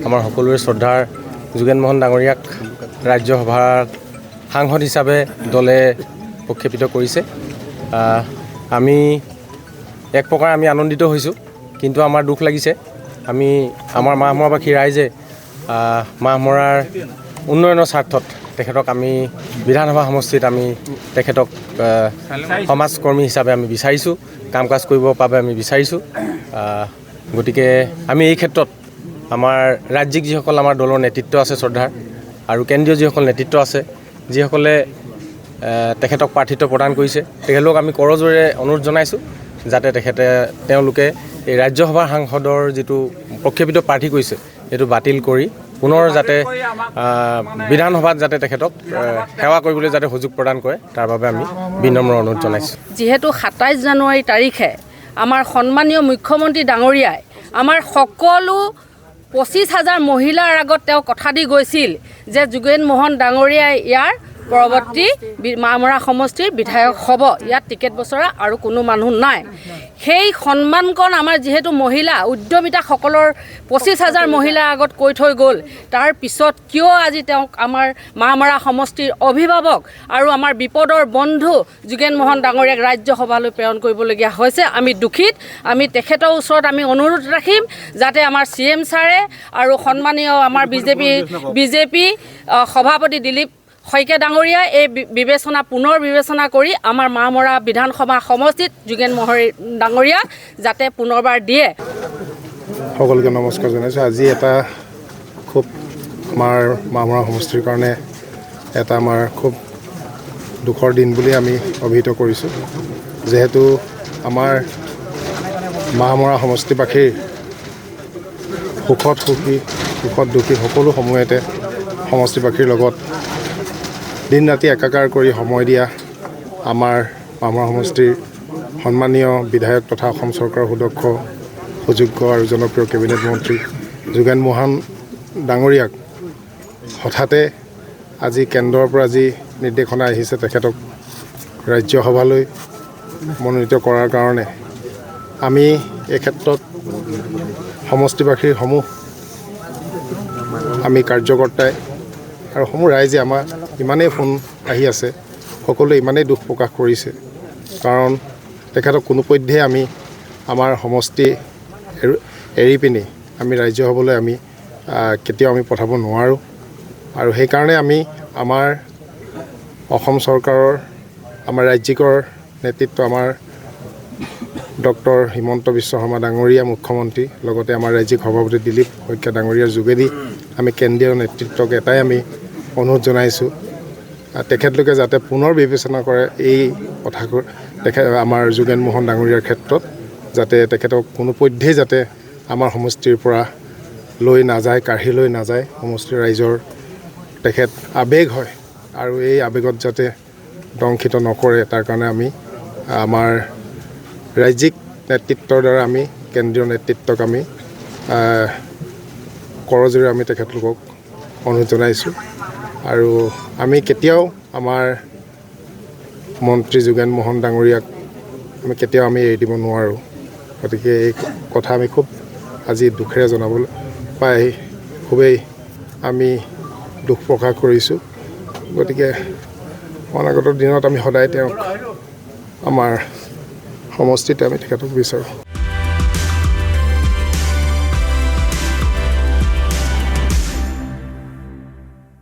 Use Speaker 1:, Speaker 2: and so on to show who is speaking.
Speaker 1: আমাৰ সকলোৰে শ্ৰদ্ধাৰ যোগেন মোহন ডাঙৰীয়াক ৰাজ্যসভাৰ সাংসদ হিচাপে দলে প্ৰক্ষেপিত কৰিছে। আমি এক প্ৰকাৰ আমি আনন্দিত হৈছোঁ, কিন্তু আমাৰ দুখ লাগিছে। আমাৰ মাহমৰাবাসী ৰাইজে মাহমৰাৰ উন্নয়নৰ স্বাৰ্থত তেখেতক আমি বিধানসভা সমষ্টিত আমি তেখেতক সমাজকৰ্মী হিচাপে আমি বিচাৰিছোঁ, কাম কাজ কৰিবৰ বাবে আমি বিচাৰিছোঁ। গতিকে আমি এই ক্ষেত্ৰত আমাৰ ৰাজ্যিক যিসকল আমাৰ দলৰ নেতৃত্ব আছে শ্ৰদ্ধাৰ, আৰু কেন্দ্ৰীয় যিসকল নেতৃত্ব আছে, যিসকলে তেখেতক প্ৰাৰ্থিত্ব প্ৰদান কৰিছে, তেখেতলোক আমি কৰজোৰে অনুৰোধ জনাইছোঁ যাতে তেওঁলোকে এই ৰাজ্যসভাৰ সাংসদৰ যিটো প্ৰক্ষেপিত প্ৰাৰ্থী কৰিছে সেইটো বাতিল কৰি পুনৰ যাতে বিধানসভাত যাতে তেখেতক সেৱা কৰিবলৈ যাতে সুযোগ প্ৰদান কৰে, তাৰ বাবে আমি বিনম্ৰ অনুৰোধ জনাইছোঁ।
Speaker 2: যিহেতু ২৭ জানুৱাৰী তাৰিখে আমাৰ সন্মানীয় মুখ্যমন্ত্ৰী ডাঙৰীয়াই আমাৰ সকলো ২৫,০০০ মহিলাৰ আগত তেওঁ কথা দি গৈছিল যে যোগেন মোহন ডাঙৰীয়াই ইয়াৰ পৰৱৰ্তী মাহমৰা সমষ্টিৰ বিধায়ক হ'ব, ইয়াত টিকেট বছৰা আৰু কোনো মানুহ নাই। সেই সন্মানকণ আমাৰ যিহেতু মহিলা উদ্যমিতাসকলৰ ২৫,০০০ মহিলাৰ আগত কৈ থৈ গ'ল, তাৰ পিছত কিয় আজি তেওঁক আমাৰ মাহমৰা সমষ্টিৰ অভিভাৱক আৰু আমাৰ বিপদৰ বন্ধু যোগেন মোহন ডাঙৰীয়াক ৰাজ্যসভালৈ প্ৰেৰণ কৰিবলগীয়া হৈছে। আমি দুখিত। আমি তেখেতৰ ওচৰত আমি অনুৰোধ ৰাখিম যাতে আমাৰ CM ছাৰে আৰু সন্মানীয় আমাৰ বিজেপি সভাপতি দিলীপ শইকীয়া ডাঙৰীয়া এই পুনৰ বিবেচনা কৰি আমাৰ মাহমৰা বিধানসভা সমষ্টিত যোগেন মোহন ডাঙৰীয়া যাতে পুনৰবাৰ দিয়ে।
Speaker 3: সকলোকে নমস্কাৰ জনাইছোঁ। আজি এটা খুব আমাৰ মাহমৰা সমষ্টিৰ কাৰণে এটা আমাৰ খুব দুখৰ দিন বুলি আমি অভিহিত কৰিছোঁ, যিহেতু আমাৰ মাহমৰা সমষ্টিবাসীৰ সুখত সুখী সুখত দুখী সকলো সময়তে সমষ্টিবাসীৰ লগত দিন ৰাতি একাকাৰ কৰি সময় দিয়া আমাৰ মাহমৰা সমষ্টিৰ সন্মানীয় বিধায়ক তথা অসম চৰকাৰৰ সুদক্ষ সুযোগ্য আৰু জনপ্ৰিয় কেবিনেট মন্ত্ৰী যোগেন মোহন ডাঙৰীয়াক হঠাতে আজি কেন্দ্ৰৰ পৰা যি নিৰ্দেশনা আহিছে তেখেতক ৰাজ্যসভালৈ মনোনীত কৰাৰ কাৰণে আমি এই ক্ষেত্ৰত সমষ্টিবাসীৰ আমি কাৰ্যকৰ্তাই আৰু ৰাইজে আমাৰ ইমানেই ফোন আহি আছে, সকলোৱে ইমানেই দুখ প্ৰকাশ কৰিছে, কাৰণ তেখেতক কোনোপধ্যে আমি আমাৰ সমষ্টি এৰি পিনি আমি ৰাজ্যসভালৈ আমি কেতিয়াও আমি পঠাব নোৱাৰোঁ। আৰু সেইকাৰণে আমি আমাৰ অসম চৰকাৰৰ আমাৰ ৰাজ্যিকৰ নেতৃত্ব আমাৰ ডক্টৰ হিমন্ত বিশ্ব শৰ্মা ডাঙৰীয়া মুখ্যমন্ত্ৰী, লগতে আমাৰ ৰাজ্যিক সভাপতি দিলীপ শইকীয়া ডাঙৰীয়াৰ যোগেদি আমি কেন্দ্ৰীয় নেতৃত্বক এটাই আমি অনুৰোধ জনাইছোঁ, তেখেতলোকে যাতে পুনৰ বিবেচনা কৰে এই কথাবোৰ আমাৰ যোগেন মোহন ডাঙৰীয়াৰ ক্ষেত্ৰত, যাতে তেখেতক কোনোপধ্যেই যাতে আমাৰ সমষ্টিৰ পৰা লৈ নাযায়, কাঢ়ি লৈ নাযায়। সমষ্টিৰ ৰাইজৰ তেখেত আৱেগ হয় আৰু এই আৱেগত যাতে দংশিত নকৰে, তাৰ কাৰণে আমি আমাৰ ৰাজ্যিক নেতৃত্বৰ দ্বাৰা আমি কেন্দ্ৰীয় নেতৃত্বক আমি কৰজোৰে আমি তেখেতলোকক অনুৰোধ জনাইছোঁ। আৰু আমি কেতিয়াও আমাৰ মন্ত্ৰী যোগেন মোহন ডাঙৰীয়াক আমি কেতিয়াও আমি এৰি দিব নোৱাৰোঁ। গতিকে এই কথা আমি খুব আজি দুখেৰে জনাবলৈ পাই খুবেই আমি দুখ প্ৰকাশ কৰিছোঁ। গতিকে অনাগত দিনত আমি সদায় তেওঁক আমাৰ সমষ্টিতে আমি তেখেতক বিচাৰোঁ।